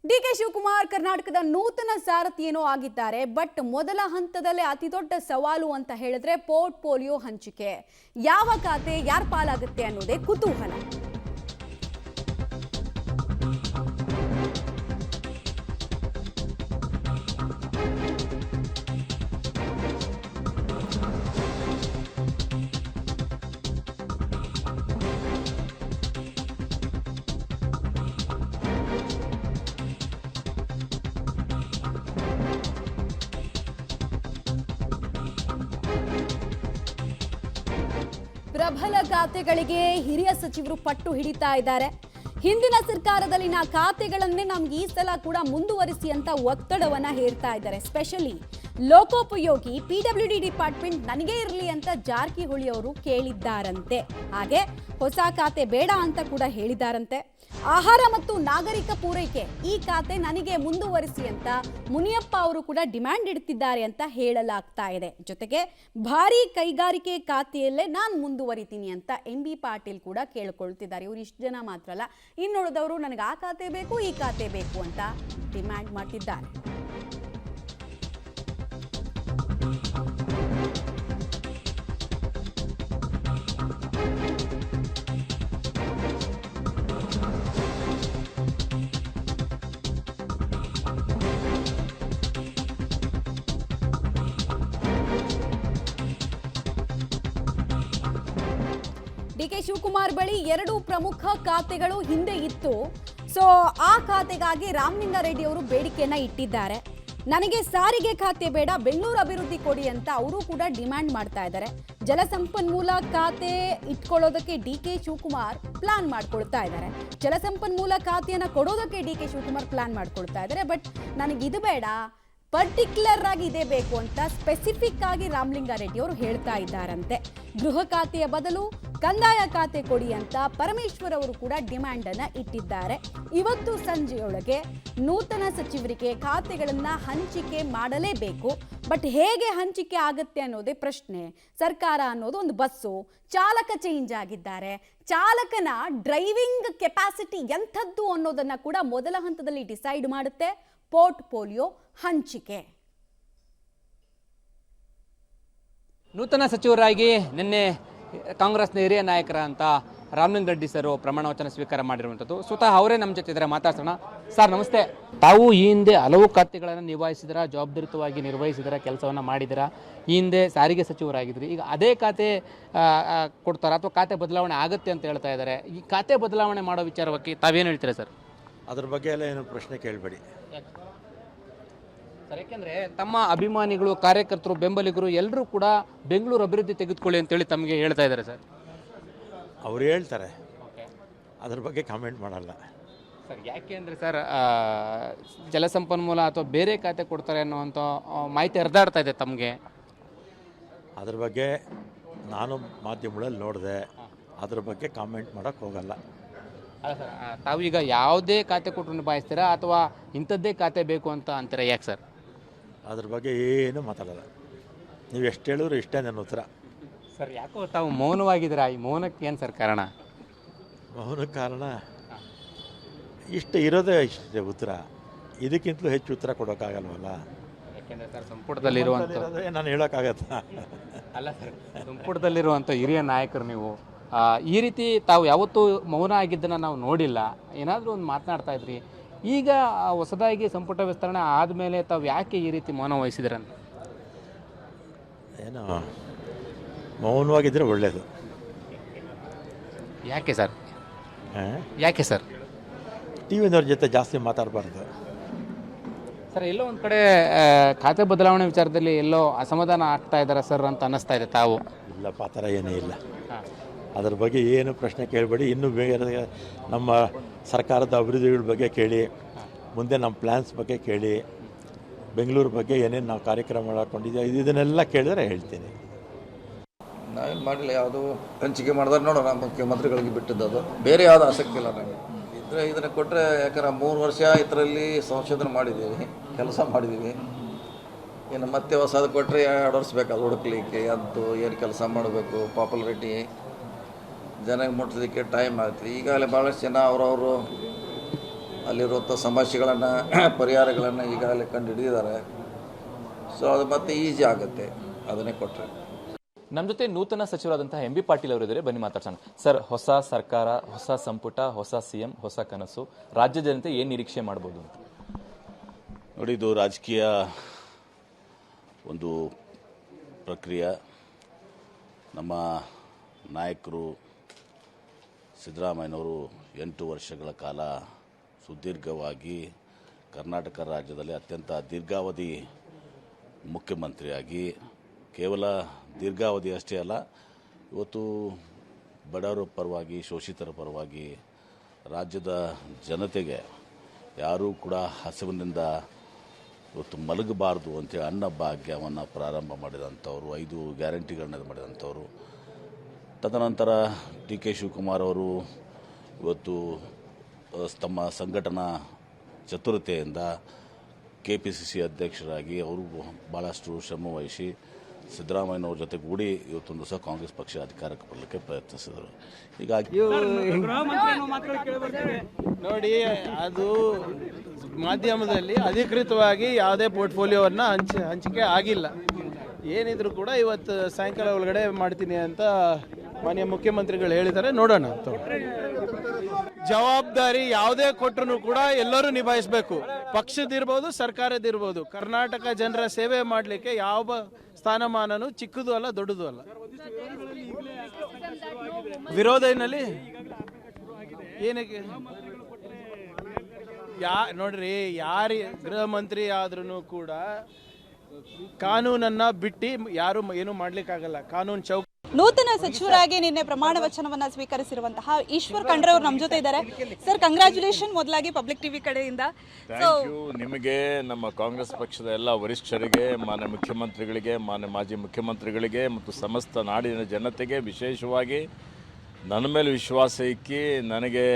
DK Shivakumar ಕರ್ನಾಟಕದ ನೂತನ ಸಾರಥಿಯೇನೋ ಆಗಿದ್ದಾರೆ. ಬಟ್ ಮೊದಲ ಹಂತದಲ್ಲೇ ಅತಿ ದೊಡ್ಡ ಸವಾಲು ಅಂತ ಹೇಳಿದ್ರೆ ಪೋರ್ಟ್ಫೋಲಿಯೋ ಹಂಚಿಕೆ. ಯಾವ ಖಾತೆ ಯಾರ ಪಾಲಾಗುತ್ತೆ ಅನ್ನೋದೇ ಕುತೂಹಲ. ಪ್ರಬಲ ಖಾತೆಗಳಿಗೆ ಹಿರಿಯ ಸಚಿವರು ಪಟ್ಟು ಹಿಡಿತಾ ಇದ್ದಾರೆ. ಹಿಂದಿನ ಸರ್ಕಾರದಲ್ಲಿನ ಖಾತೆಗಳನ್ನೇ ನಮ್ಗೆ ಈ ಸಲ ಕೂಡ ಮುಂದುವರಿಸಿ ಅಂತ ಒತ್ತಡವನ್ನ ಹೇರ್ತಾ ಇದ್ದಾರೆ. ಸ್ಪೆಷಲಿ ಲೋಕೋಪಯೋಗಿ PWD ಡಿಪಾರ್ಟ್ಮೆಂಟ್ ನನಗೆ ಇರಲಿ ಅಂತ ಜಾರಕಿಹೊಳಿ ಅವರು ಕೇಳಿದ್ದಾರಂತೆ. ಹಾಗೆ ಹೊಸ ಖಾತೆ ಬೇಡ ಅಂತ ಕೂಡ ಹೇಳಿದ್ದಾರಂತೆ. ಆಹಾರ ಮತ್ತು ನಾಗರಿಕ ಪೂರೈಕೆ ಈ ಖಾತೆ ನನಗೆ ಮುಂದುವರಿಸಿ ಅಂತ ಮುನಿಯಪ್ಪ ಅವರು ಕೂಡ ಡಿಮ್ಯಾಂಡ್ ಇಡ್ತಿದ್ದಾರೆ ಅಂತ ಹೇಳಲಾಗ್ತಾ ಇದೆ. ಜೊತೆಗೆ ಭಾರಿ ಕೈಗಾರಿಕೆ ಖಾತೆಯಲ್ಲೇ ನಾನು ಮುಂದುವರಿತೀನಿ ಅಂತ MB ಪಾಟೀಲ್ ಕೂಡ ಕೇಳ್ಕೊಳ್ತಿದ್ದಾರೆ. ಇವರು ಇಷ್ಟು ಜನ ಮಾತ್ರ ಅಲ್ಲ, ಇನ್ನುಳಿದವರು ನನಗೆ ಆ ಖಾತೆ ಬೇಕು ಈ ಖಾತೆ ಬೇಕು ಅಂತ ಡಿಮ್ಯಾಂಡ್ ಮಾಡ್ತಿದ್ದಾರೆ. ಡಿಕೆ ಶಿವಕುಮಾರ್ ಬಳಿ 2 ಪ್ರಮುಖ ಖಾತೆಗಳು ಹಿಂದೆ ಇತ್ತು. ಸೊ ಆ ಖಾತೆಗಾಗಿ ರಾಮಲಿಂಗಾರೆಡ್ಡಿ ಅವರು ಬೇಡಿಕೆಯನ್ನ ಇಟ್ಟಿದ್ದಾರೆ. ನನಗೆ ಸಾರಿಗೆ ಖಾತೆ ಬೇಡ, ಬೆಂಗಳೂರು ಅಭಿವೃದ್ಧಿ ಕೊಡಿ ಅಂತ ಅವರು ಕೂಡ ಡಿಮ್ಯಾಂಡ್ ಮಾಡ್ತಾ ಇದ್ದಾರೆ. ಜಲಸಂಪನ್ಮೂಲ ಖಾತೆ ಇಟ್ಕೊಳ್ಳೋದಕ್ಕೆ ಡಿಕೆ ಶಿವಕುಮಾರ್ ಪ್ಲಾನ್ ಮಾಡ್ಕೊಳ್ತಾ ಇದ್ದಾರೆ. ಜಲಸಂಪನ್ಮೂಲ ಖಾತೆಯನ್ನ ಕೊಡೋದಕ್ಕೆ ಡಿಕೆ ಶಿವಕುಮಾರ್ ಪ್ಲಾನ್ ಮಾಡ್ಕೊಳ್ತಾ ಇದ್ದಾರೆ. ಬಟ್ ನನಗೆ ಇದು ಬೇಡ, ಪರ್ಟಿಕ್ಯುಲರ್ ಆಗಿ ಇದೇ ಬೇಕು ಅಂತ ಸ್ಪೆಸಿಫಿಕ್ ಆಗಿ ರಾಮಲಿಂಗಾರೆಡ್ಡಿ ಅವರು ಹೇಳ್ತಾ ಇದ್ದಾರಂತೆ. ಗೃಹ ಖಾತೆಯ ಬದಲು ಕಂದಾಯ ಖಾತೆ ಕೊಡಿ ಅಂತ ಪರಮೇಶ್ವರ್ ಅವರು ಕೂಡ ಡಿಮ್ಯಾಂಡ್ ಅನ್ನ ಇಟ್ಟಿದ್ದಾರೆ. ಇವತ್ತು ಸಂಜೆಯೊಳಗೆ ನೂತನ ಸಚಿವರಿಗೆ ಖಾತೆಗಳನ್ನ ಹಂಚಿಕೆ ಮಾಡಲೇಬೇಕು. ಬಟ್ ಹೇಗೆ ಹಂಚಿಕೆ ಆಗುತ್ತೆ ಅನ್ನೋದೇ ಪ್ರಶ್ನೆ. ಸರ್ಕಾರ ಅನ್ನೋದು ಒಂದು ಬಸ್ಸು, ಚಾಲಕ ಚೇಂಜ್ ಆಗಿದ್ದಾರೆ. ಚಾಲಕನ ಡ್ರೈವಿಂಗ್ ಕೆಪಾಸಿಟಿ ಎಂಥದ್ದು ಅನ್ನೋದನ್ನ ಕೂಡ ಮೊದಲ ಹಂತದಲ್ಲಿ ಡಿಸೈಡ್ ಮಾಡುತ್ತೆ ಪೋರ್ಟ್ಫೋಲಿಯೋ ಹಂಚಿಕೆ. ನೂತನ ಸಚಿವರಾಗಿ ನಿನ್ನೆ ಕಾಂಗ್ರೆಸ್ನ ಹಿರಿಯ ನಾಯಕರ ಅಂತ ರಾಮಲಿಂಗಾರೆಡ್ಡಿ ಸರ್ ಪ್ರಮಾಣ ವಚನ ಸ್ವೀಕಾರ ಮಾಡಿರುವಂಥದ್ದು. ಸ್ವತಃ ಅವರೇ ನಮ್ಮ ಜೊತೆ ಇದ್ದಾರೆ, ಮಾತಾಡ್ಸೋಣ. ಸರ್ ನಮಸ್ತೆ. ತಾವು ಈ ಹಿಂದೆ ಹಲವು ಖಾತೆಗಳನ್ನು ನಿಭಾಯಿಸಿದಿರ, ಜವಾಬ್ದಾರಿಯುತವಾಗಿ ನಿರ್ವಹಿಸಿದಿರ, ಕೆಲಸವನ್ನು ಮಾಡಿದಿರ. ಈ ಹಿಂದೆ ಸಾರಿಗೆ ಸಚಿವರಾಗಿದ್ರಿ. ಈಗ ಅದೇ ಖಾತೆ ಕೊಡ್ತಾರ ಅಥವಾ ಖಾತೆ ಬದಲಾವಣೆ ಆಗುತ್ತೆ ಅಂತ ಹೇಳ್ತಾ ಇದ್ದಾರೆ. ಈ ಖಾತೆ ಬದಲಾವಣೆ ಮಾಡೋ ವಿಚಾರವಾಗಿ ತಾವೇನು ಹೇಳ್ತೀರಾ ಸರ್? ಅದ್ರ ಬಗ್ಗೆ ಎಲ್ಲ ಏನು ಪ್ರಶ್ನೆ ಕೇಳಬೇಡಿ ಸರ್. ಯಾಕೆಂದರೆ ತಮ್ಮ ಅಭಿಮಾನಿಗಳು, ಕಾರ್ಯಕರ್ತರು, ಬೆಂಬಲಿಗರು ಎಲ್ಲರೂ ಕೂಡ ಬೆಂಗಳೂರು ಅಭಿವೃದ್ಧಿ ತೆಗೆದುಕೊಳ್ಳಿ ಅಂತೇಳಿ ತಮಗೆ ಹೇಳ್ತಾ ಇದ್ದಾರೆ ಸರ್. ಅವ್ರು ಹೇಳ್ತಾರೆ, ಅದ್ರ ಬಗ್ಗೆ ಕಾಮೆಂಟ್ ಮಾಡಲ್ಲ ಸರ್. ಯಾಕೆ ಅಂದರೆ ಸರ್, ಜಲಸಂಪನ್ಮೂಲ ಅಥವಾ ಬೇರೆ ಖಾತೆ ಕೊಡ್ತಾರೆ ಅನ್ನೋವಂಥ ಮಾಹಿತಿ ಹರಿದಾಡ್ತಾ ಇದೆ ತಮಗೆ. ಅದ್ರ ಬಗ್ಗೆ ನಾನು ಮಾಧ್ಯಮಗಳಲ್ಲಿ ನೋಡಿದೆ, ಅದ್ರ ಬಗ್ಗೆ ಕಾಮೆಂಟ್ ಮಾಡೋಕ್ಕೆ ಹೋಗಲ್ಲ. ಅಲ್ಲ ಸರ್, ತಾವೀಗ ಯಾವುದೇ ಖಾತೆ ಕೊಟ್ಟರು ನಿಭಾಯಿಸ್ತೀರಾ ಅಥವಾ ಇಂಥದ್ದೇ ಖಾತೆ ಬೇಕು ಅಂತ ಅಂತೀರಾ? ಯಾಕೆ ಸರ್? ಅದ್ರ ಬಗ್ಗೆ ಏನು ಮಾತಾಡಲ್ಲ. ನೀವು ಎಷ್ಟು ಹೇಳಿದ್ರು ಇಷ್ಟೇ ನನ್ನ ಉತ್ತರ ಸರ್. ಯಾಕೋ ತಾವು ಮೌನವಾಗಿದ್ದೀರಾ? ಈ ಮೌನಕ್ಕೆ ಏನು ಸರ್ ಕಾರಣ? ಮೌನಕ್ಕೆ ಕಾರಣ ಇಷ್ಟು ಇರೋದೇ ಇಷ್ಟೇ ಉತ್ತರ. ಇದಕ್ಕಿಂತಲೂ ಹೆಚ್ಚು ಉತ್ತರ ಕೊಡೋಕ್ಕಾಗಲ್ವಲ್ಲ. ಯಾಕೆಂದರೆ ಸರ್ ಸಂಪುಟದಲ್ಲಿರುವಂಥ ನಾನು ಹೇಳೋಕ್ಕಾಗತ್ತಾ? ಅಲ್ಲ ಸರ್, ಸಂಪುಟದಲ್ಲಿರುವಂಥ ಹಿರಿಯ ನಾಯಕರು ನೀವು. ಈ ರೀತಿ ತಾವು ಯಾವತ್ತೂ ಮೌನ ಆಗಿದ್ದನ್ನು ನಾವು ನೋಡಿಲ್ಲ. ಏನಾದರೂ ಒಂದು ಮಾತನಾಡ್ತಾ ಇದ್ರಿ. ಈಗ ಹೊಸದಾಗಿ ಸಂಪುಟ ವಿಸ್ತರಣೆ ಆದಮೇಲೆ ತಾವು ಯಾಕೆ ಈ ರೀತಿ ಮೌನ ವಹಿಸಿದ್ರಂತ? ಏನೋ ಮೌನವಾಗಿದ್ದರೆ ಒಳ್ಳೆಯದು. ಯಾಕೆ ಸರ್? ಯಾಕೆ ಸರ್? ಟಿ ವಿನವ್ರ ಜೊತೆ ಜಾಸ್ತಿ ಮಾತಾಡಬಾರ್ದು ಸರ್. ಎಲ್ಲೋ ಒಂದು ಕಡೆ ಖಾತೆ ಬದಲಾವಣೆ ವಿಚಾರದಲ್ಲಿ ಎಲ್ಲೋ ಅಸಮಾಧಾನ ಆಗ್ತಾ ಇದ್ದಾರೆ ಸರ್ ಅಂತ ಅನ್ನಿಸ್ತಾ ಇದೆ ತಾವು. ಇಲ್ಲಪ್ಪ, ಆ ಥರ ಏನೇ ಇಲ್ಲ. ಅದ್ರ ಬಗ್ಗೆ ಏನು ಪ್ರಶ್ನೆ ಕೇಳಬೇಡಿ. ಇನ್ನೂ ಬೇರೆ ನಮ್ಮ ಸರ್ಕಾರದ ಅಭಿವೃದ್ಧಿಗಳ ಬಗ್ಗೆ ಕೇಳಿ, ಮುಂದೆ ನಮ್ಮ ಪ್ಲ್ಯಾನ್ಸ್ ಬಗ್ಗೆ ಕೇಳಿ, ಬೆಂಗಳೂರು ಬಗ್ಗೆ ಏನೇನು ನಾವು ಕಾರ್ಯಕ್ರಮ ಹಾಕ್ಕೊಂಡಿದ್ದೀವಿ ಇದನ್ನೆಲ್ಲ ಕೇಳಿದ್ರೆ ಹೇಳ್ತೀನಿ. ನಾವೇನು ಮಾಡಲಿಲ್ಲ, ಯಾವುದು ಹಂಚಿಕೆ ಮಾಡಿದ್ರೆ ನೋಡೋಣ, ಮುಖ್ಯಮಂತ್ರಿಗಳಿಗೆ ಬಿಟ್ಟಿದ್ದು. ಅದು ಬೇರೆ ಯಾವುದು ಆಸಕ್ತಿ ಇಲ್ಲ ನನಗೆ. ಇದನ್ನು ಕೊಟ್ಟರೆ, ಯಾಕಂದ್ರೆ 3 ವರ್ಷ ಇದರಲ್ಲಿ ಸಂಶೋಧನೆ ಮಾಡಿದ್ದೀವಿ, ಕೆಲಸ ಮಾಡಿದ್ದೀವಿ. ಇನ್ನು ಮತ್ತೆ ಹೊಸದು ಕೊಟ್ಟರೆ 2 ವರ್ಷ ಬೇಕು ಅದು ಹುಡುಕ್ಲಿಕ್ಕೆ. ಅದು ಏನು ಕೆಲಸ ಮಾಡಬೇಕು, ಪಾಪ್ಯುಲಾರಿಟಿ ಜನಕ್ಕೆ ಮುಟ್ಟಿಸೋದಕ್ಕೆ ಟೈಮ್ ಆಗುತ್ತೆ. ಈಗಾಗಲೇ ಭಾಳಷ್ಟು ಜನ ಅವರವರು ಅಲ್ಲಿರುವಂಥ ಸಮಸ್ಯೆಗಳನ್ನು ಪರಿಹಾರಗಳನ್ನು ಈಗಾಗಲೇ ಕಂಡು ಹಿಡಿದಿದ್ದಾರೆ. ಸೊ ಅದು ಮತ್ತೆ ಈಸಿ ಆಗುತ್ತೆ ಅದನ್ನೇ ಕೊಟ್ಟರೆ. ನಮ್ಮ ಜೊತೆ ನೂತನ ಸಚಿವರಾದಂತಹ ಎಂ ಬಿ ಪಾಟೀಲ್ ಅವರು ಇದ್ದಾರೆ, ಬನ್ನಿ ಮಾತಾಡ್ಸೋಣ. ಸರ್, ಹೊಸ ಸರ್ಕಾರ, ಹೊಸ ಸಂಪುಟ, ಹೊಸ CM, ಹೊಸ ಕನಸು, ರಾಜ್ಯ ಜನತೆ ಏನು ನಿರೀಕ್ಷೆ ಮಾಡ್ಬೋದು ಅಂತ? ನೋಡಿ, ಇದು ರಾಜಕೀಯ ಒಂದು ಪ್ರಕ್ರಿಯೆ. ನಮ್ಮ ನಾಯಕರು ಸಿದ್ದರಾಮಯ್ಯನವರು 8 ವರ್ಷಗಳ ಕಾಲ ಸುದೀರ್ಘವಾಗಿ ಕರ್ನಾಟಕ ರಾಜ್ಯದಲ್ಲಿ ಅತ್ಯಂತ ದೀರ್ಘಾವಧಿ ಮುಖ್ಯಮಂತ್ರಿಯಾಗಿ, ಕೇವಲ ದೀರ್ಘಾವಧಿ ಅಷ್ಟೇ ಅಲ್ಲ, ಇವತ್ತು ಬಡವರ ಪರವಾಗಿ, ಶೋಷಿತರ ಪರವಾಗಿ, ರಾಜ್ಯದ ಜನತೆಗೆ ಯಾರೂ ಕೂಡ ಹಸಿವಿನಿಂದ ಇವತ್ತು ಮಲಗಬಾರ್ದು ಅಂತೇಳಿ ಅನ್ನಭಾಗ್ಯವನ್ನು ಪ್ರಾರಂಭ ಮಾಡಿದಂಥವ್ರು, 5 ಗ್ಯಾರಂಟಿಗಳನ್ನ ಮಾಡಿದಂಥವ್ರು. ತದನಂತರ ಡಿ ಕೆ ಶಿವಕುಮಾರ್ ಅವರು ಇವತ್ತು ತಮ್ಮ ಸಂಘಟನಾ ಚತುರತೆಯಿಂದ KPCC ಅಧ್ಯಕ್ಷರಾಗಿ ಅವರು ಭಾಳಷ್ಟು ಶ್ರಮ ವಹಿಸಿ ಸಿದ್ದರಾಮಯ್ಯನವ್ರ ಜೊತೆಗೂಡಿ ಇವತ್ತೊಂದು ಸಹ ಕಾಂಗ್ರೆಸ್ ಪಕ್ಷ ಅಧಿಕಾರಕ್ಕೆ ಬರಲಿಕ್ಕೆ ಪ್ರಯತ್ನಿಸಿದರು. ಹೀಗಾಗಿ ನೋಡಿ, ಅದು ಮಾಧ್ಯಮದಲ್ಲಿ ಅಧಿಕೃತವಾಗಿ ಯಾವುದೇ ಪೋರ್ಟ್ಫೋಲಿಯೋವನ್ನು ಹಂಚಿಕೆ ಆಗಿಲ್ಲ. ಏನಿದ್ರು ಕೂಡ ಇವತ್ತು ಸಾಯಂಕಾಲ ಒಳಗಡೆ ಮಾಡ್ತೀನಿ ಅಂತ ಮಾನ್ಯ ಮುಖ್ಯಮಂತ್ರಿಗಳು ಹೇಳಿದ್ದಾರೆ. ನೋಡೋಣ. ಜವಾಬ್ದಾರಿ ಯಾವುದೇ ಕೊಟ್ಟರು ಕೂಡ ಎಲ್ಲರೂ ನಿಭಾಯಿಸಬೇಕು. ಪಕ್ಷದಿರ್ಬೋದು, ಸರ್ಕಾರದಿರ್ಬೋದು. ಕರ್ನಾಟಕ ಜನರ ಸೇವೆ ಮಾಡಲಿಕ್ಕೆ ಯಾವ ಸ್ಥಾನಮಾನನೂ ಚಿಕ್ಕದು ಅಲ್ಲ, ದೊಡ್ಡದು ಅಲ್ಲ. ವಿರೋಧನಲ್ಲಿ ಏನಕ್ಕೆ ನೋಡ್ರಿ, ಯಾರು ಗೃಹ ಮಂತ್ರಿ ಆದ್ರೂ ಕೂಡ ಕಾನೂನನ್ನ ಬಿಟ್ಟು ಯಾರು ಏನು ಮಾಡ್ಲಿಕ್ಕಾಗಲ್ಲ. ಕಾನೂನು ಚೌಕ. ನೂತನ ಸಚಿವರಾಗಿ ನಿನ್ನೆ ಪ್ರಮಾಣ ವಚನವನ್ನ ಸ್ವೀಕರಿಸಿರುವಂತಹ ಈಶ್ವರ್ ಖಂಡ್ರೆ ಅವರು ನಮ್ಮ ಜೊತೆ ಇದ್ದಾರೆ. ಸರ್, ಕಂಗ್ರ್ಯಾಚುಲೇಷನ್ ಮೊದಲಾಗಿ ಪಬ್ಲಿಕ್ ಟಿವಿ ಕಡೆಯಿಂದ. ನಿಮಗೆ, ನಮ್ಮ ಕಾಂಗ್ರೆಸ್ ಪಕ್ಷದ ಎಲ್ಲ ವರಿಷ್ಠರಿಗೆ, ಮಾನ್ಯ ಮುಖ್ಯಮಂತ್ರಿಗಳಿಗೆ, ಮಾನ್ಯ ಮಾಜಿ ಮುಖ್ಯಮಂತ್ರಿಗಳಿಗೆ ಮತ್ತು ಸಮಸ್ತ ನಾಡಿನ ಜನತೆಗೆ ವಿಶೇಷವಾಗಿ ನನ್ನ ಮೇಲೆ ವಿಶ್ವಾಸ ಇಕ್ಕಿ ನನಗೆ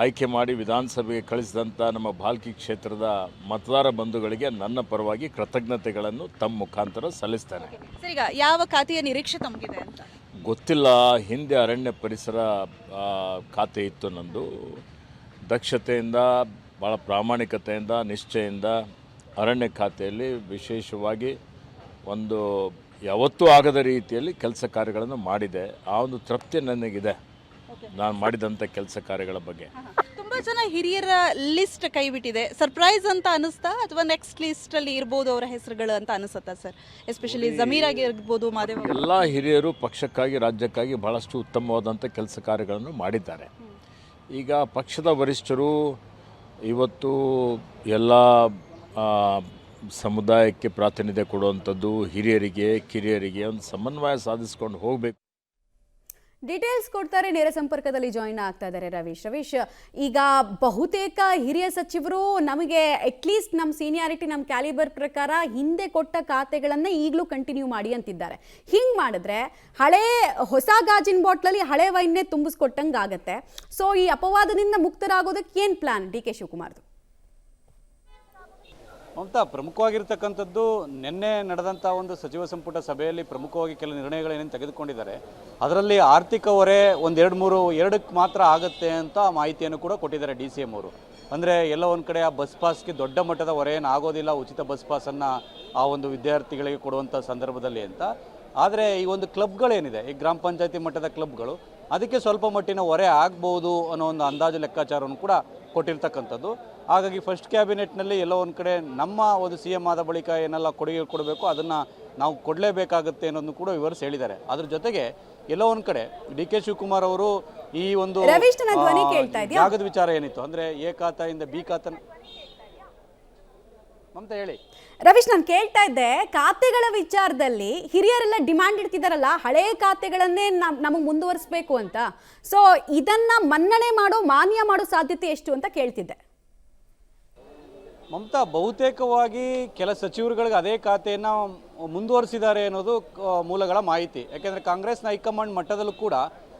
ಆಯ್ಕೆ ಮಾಡಿ ವಿಧಾನಸಭೆಗೆ ಕಳಿಸಿದಂಥ ನಮ್ಮ ಭಾಲ್ಕಿ ಕ್ಷೇತ್ರದ ಮತದಾರ ಬಂಧುಗಳಿಗೆ ನನ್ನ ಪರವಾಗಿ ಕೃತಜ್ಞತೆಗಳನ್ನು ತಮ್ಮ ಮುಖಾಂತರ ಸಲ್ಲಿಸ್ತೇನೆ. ಸರ್, ಈಗ ಯಾವ ಖಾತೆಯ ನಿರೀಕ್ಷೆ ತಮಗಿದೆ ಅಂತ ಗೊತ್ತಿಲ್ಲ. ಹಿಂದೆ ಅರಣ್ಯ ಪರಿಸರ ಖಾತೆ ಇತ್ತು ನಂದು. ದಕ್ಷತೆಯಿಂದ, ಭಾಳ ಪ್ರಾಮಾಣಿಕತೆಯಿಂದ, ನಿಷ್ಠೆಯಿಂದ ಅರಣ್ಯ ಖಾತೆಯಲ್ಲಿ ವಿಶೇಷವಾಗಿ ಒಂದು ಯಾವತ್ತೂ ಆಗದ ರೀತಿಯಲ್ಲಿ ಕೆಲಸ ಕಾರ್ಯಗಳನ್ನು ಮಾಡಿದೆ. ಆ ಒಂದು ತೃಪ್ತಿ ನನಗಿದೆ ನಾನು ಮಾಡಿದಂಥ ಕೆಲಸ ಕಾರ್ಯಗಳ ಬಗ್ಗೆ. ತುಂಬಾ ಜನ ಹಿರಿಯರ ಲಿಸ್ಟ್ ಕೈ ಬಿಟ್ಟಿದೆ. ಸರ್ಪ್ರೈಸ್ ಅಂತ ಅನಿಸ್ತಾ, ಅಥವಾ ನೆಕ್ಸ್ಟ್ ಲಿಸ್ಟ್ ಅಲ್ಲಿ ಇರ್ಬೋದು ಅವರ ಹೆಸರುಗಳು ಅಂತ ಅನಿಸುತ್ತಾ ಸರ್? ಎಸ್ಪೆಷಲಿ ಜಮೀರ್ ಆಗಿರ್ಬೋದು, ಮಾದೇವ. ಎಲ್ಲ ಹಿರಿಯರು ಪಕ್ಷಕ್ಕಾಗಿ, ರಾಜ್ಯಕ್ಕಾಗಿ ಬಹಳಷ್ಟು ಉತ್ತಮವಾದಂಥ ಕೆಲಸ ಕಾರ್ಯಗಳನ್ನು ಮಾಡಿದ್ದಾರೆ. ಈಗ ಪಕ್ಷದ ವರಿಷ್ಠರು ಇವತ್ತು ಎಲ್ಲ ಸಮುದಾಯಕ್ಕೆ ಪ್ರಾತಿನಿಧ್ಯ ಕೊಡುವಂಥದ್ದು, ಹಿರಿಯರಿಗೆ ಕಿರಿಯರಿಗೆ ಒಂದು ಸಮನ್ವಯ ಸಾಧಿಸ್ಕೊಂಡು ಹೋಗಬೇಕು. ಡೀಟೇಲ್ಸ್ ಕೊಡ್ತಾರೆ. ನೇರ ಸಂಪರ್ಕದಲ್ಲಿ ಜಾಯಿನ್ ಆಗ್ತಾ ಇದ್ದಾರೆ ರವೀಶ್. ಈಗ ಬಹುತೇಕ ಹಿರಿಯ ಸಚಿವರು ನಮಗೆ ಅಟ್ಲೀಸ್ಟ್ ನಮ್ಮ ಸೀನಿಯಾರಿಟಿ, ನಮ್ಮ ಕ್ಯಾಲಿಬರ್ ಪ್ರಕಾರ ಹಿಂದೆ ಕೊಟ್ಟ ಖಾತೆಗಳನ್ನ ಈಗಲೂ ಕಂಟಿನ್ಯೂ ಮಾಡಿ ಅಂತಿದ್ದಾರೆ. ಹಿಂಗೆ ಮಾಡಿದ್ರೆ ಹೊಸ ಗಾಜಿನ ಬಾಟ್ಲಲ್ಲಿ ಹಳೆ ವೈನ್ನೇ ತುಂಬಿಸ್ಕೊಟ್ಟಂಗೆ ಆಗತ್ತೆ. ಸೊ ಈ ಅಪವಾದದಿಂದ ಮುಕ್ತರಾಗೋದಕ್ಕೆ ಏನು ಪ್ಲಾನ್ ಡಿ ಕೆ ಶಿವಕುಮಾರ್ದು? ಮಮತಾ, ಪ್ರಮುಖವಾಗಿರ್ತಕ್ಕಂಥದ್ದು ನಿನ್ನೆ ನಡೆದಂಥ ಒಂದು ಸಚಿವ ಸಂಪುಟ ಸಭೆಯಲ್ಲಿ ಪ್ರಮುಖವಾಗಿ ಕೆಲವು ನಿರ್ಣಯಗಳೇನೇನು ತೆಗೆದುಕೊಂಡಿದ್ದಾರೆ. ಅದರಲ್ಲಿ ಆರ್ಥಿಕ ಹೊರೆ 2-3 ಮಾತ್ರ ಆಗುತ್ತೆ ಅಂತ ಮಾಹಿತಿಯನ್ನು ಕೂಡ ಕೊಟ್ಟಿದ್ದಾರೆ DCM ಅವರು. ಅಂದರೆ ಎಲ್ಲ ಒಂದು ಕಡೆ ಆ ಬಸ್ ಪಾಸ್ಗೆ ದೊಡ್ಡ ಮಟ್ಟದ ಹೊರೆ ಏನು ಆಗೋದಿಲ್ಲ, ಉಚಿತ ಬಸ್ ಪಾಸನ್ನು ಆ ಒಂದು ವಿದ್ಯಾರ್ಥಿಗಳಿಗೆ ಕೊಡುವಂಥ ಸಂದರ್ಭದಲ್ಲಿ ಅಂತ. ಆದರೆ ಈ ಒಂದು ಕ್ಲಬ್ಗಳೇನಿದೆ, ಈ ಗ್ರಾಮ ಪಂಚಾಯತಿ ಮಟ್ಟದ ಕ್ಲಬ್ಗಳು, ಅದಕ್ಕೆ ಸ್ವಲ್ಪ ಮಟ್ಟಿನ ಹೊರೆ ಆಗ್ಬೋದು ಅನ್ನೋ ಒಂದು ಅಂದಾಜು ಲೆಕ್ಕಾಚಾರವನ್ನು ಕೂಡ ಕೊಟ್ಟಿರ್ತಕ್ಕಂಥದ್ದು. ಹಾಗಾಗಿ ಫಸ್ಟ್ ಕ್ಯಾಬಿನೆಟ್ನಲ್ಲಿ ಎಲ್ಲೋ ಒಂದು ಕಡೆ ನಮ್ಮ ಒಂದು CM ಆದ ಬಳಿಕ ಏನೆಲ್ಲ ಕೊಡುಗೆ ಕೊಡಬೇಕು ಅದನ್ನು ನಾವು ಕೊಡಲೇಬೇಕಾಗುತ್ತೆ ಅನ್ನೋದನ್ನು ಕೂಡ ವಿವರಿಸಿ ಹೇಳಿದ್ದಾರೆ. ಅದ್ರ ಜೊತೆಗೆ ಎಲ್ಲೋ ಒಂದು ಕಡೆ ಡಿ ಕೆ ಶಿವಕುಮಾರ್ ಅವರು ಈ ಒಂದು ಜಾಗದ ವಿಚಾರ ಏನಿತ್ತು, ಅಂದರೆ ಎ ಖಾತೆಯಿಂದ ಬಿ ಖಾತೆ. ಮಮತಾ ಹೇಳಿ. ರವೀಶ್, ನಾನು ಕೇಳ್ತಾ ಇದ್ದೆ, ಖಾತೆಗಳ ವಿಚಾರದಲ್ಲಿ ಹಿರಿಯರೆಲ್ಲ ಡಿಮ್ಯಾಂಡ್ ಇಡ್ತಿದಾರಲ್ಲ, ಹಳೆ ಖಾತೆಗಳನ್ನೇ ನಮಗೆ ಮುಂದುವರಿಸಬೇಕು ಅಂತ. ಸೊ ಇದನ್ನ ಮನ್ನಣೆ ಮಾಡೋ, ಮಾನ್ಯ ಮಾಡೋ ಸಾಧ್ಯತೆ ಎಷ್ಟು ಅಂತ ಕೇಳ್ತಿದ್ದೆ. ಮಮತಾ, ಬಹುತೇಕವಾಗಿ ಕೆಲ ಸಚಿವರುಗಳಿಗೆ ಅದೇ ಖಾತೆಯನ್ನು ಮುಂದುವರಿಸಿದ್ದಾರೆ ಅನ್ನೋದು ಮೂಲಗಳ ಮಾಹಿತಿ. ಯಾಕೆಂದರೆ ಕಾಂಗ್ರೆಸ್ನ ಹೈಕಮಾಂಡ್ ಮಟ್ಟದಲ್ಲೂ ಕೂಡ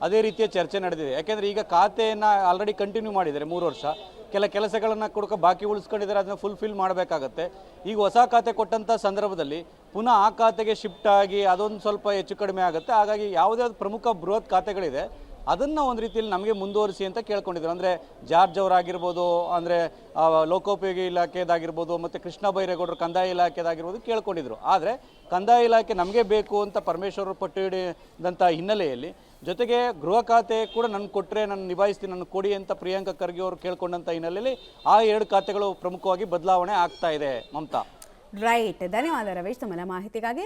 ಅದೇ ರೀತಿಯ ಚರ್ಚೆ ನಡೆದಿದೆ. ಯಾಕೆಂದರೆ ಈಗ ಖಾತೆಯನ್ನು ಆಲ್ರೆಡಿ ಕಂಟಿನ್ಯೂ ಮಾಡಿದ್ದಾರೆ 3 ವರ್ಷ. ಕೆಲ ಕೆಲಸಗಳನ್ನು ಕೂಡ ಬಾಕಿ ಉಳಿಸ್ಕೊಂಡಿದ್ದಾರೆ, ಅದನ್ನು ಫುಲ್ಫಿಲ್ ಮಾಡಬೇಕಾಗತ್ತೆ. ಈಗ ಹೊಸ ಖಾತೆ ಕೊಟ್ಟಂಥ ಸಂದರ್ಭದಲ್ಲಿ ಪುನಃ ಆ ಖಾತೆಗೆ ಶಿಫ್ಟ್ ಆಗಿ ಅದೊಂದು ಸ್ವಲ್ಪ ಹೆಚ್ಚು ಕಡಿಮೆ ಆಗುತ್ತೆ. ಹಾಗಾಗಿ ಯಾವುದೇ ಪ್ರಮುಖ ಬೃಹತ್ ಖಾತೆಗಳಿದೆ ಅದನ್ನು ಒಂದು ರೀತಿಯಲ್ಲಿ ನಮಗೆ ಮುಂದುವರಿಸಿ ಅಂತ ಕೇಳ್ಕೊಂಡಿದ್ರು. ಅಂದರೆ ಜಾರ್ಜ್ ಅವರಾಗಿರ್ಬೋದು, ಅಂದರೆ ಲೋಕೋಪಯೋಗಿ ಇಲಾಖೆದಾಗಿರ್ಬೋದು, ಮತ್ತು ಕೃಷ್ಣ ಬೈರೇಗೌಡರು ಕಂದಾಯ ಇಲಾಖೆದಾಗಿರ್ಬೋದು ಕೇಳ್ಕೊಂಡಿದ್ರು. ಆದರೆ ಕಂದಾಯ ಇಲಾಖೆ ನಮಗೆ ಬೇಕು ಅಂತ ಪರಮೇಶ್ವರ್ ಪಟ್ಟು ಹಿಡಿದಂಥ ಹಿನ್ನೆಲೆಯಲ್ಲಿ, ಜೊತೆಗೆ ಗೃಹ ಖಾತೆ ಕೂಡ ನನ್ನ ಕೊಟ್ಟರೆ ನಾನು ನಿಭಾಯಿಸ್ತೀನಿ, ನನ್ನ ಕೊಡಿ ಅಂತ ಪ್ರಿಯಾಂಕಾ ಖರ್ಗೆ ಅವರು ಕೇಳ್ಕೊಂಡಂಥ ಹಿನ್ನೆಲೆಯಲ್ಲಿ ಆ 2 ಖಾತೆಗಳು ಪ್ರಮುಖವಾಗಿ ಬದಲಾವಣೆ ಆಗ್ತಾ ಇದೆ. ಮಮತಾ. ರೈಟ್, ಧನ್ಯವಾದ ರಮೇಶ್ ತಮ್ಮೆಲ್ಲ ಮಾಹಿತಿಗಾಗಿ.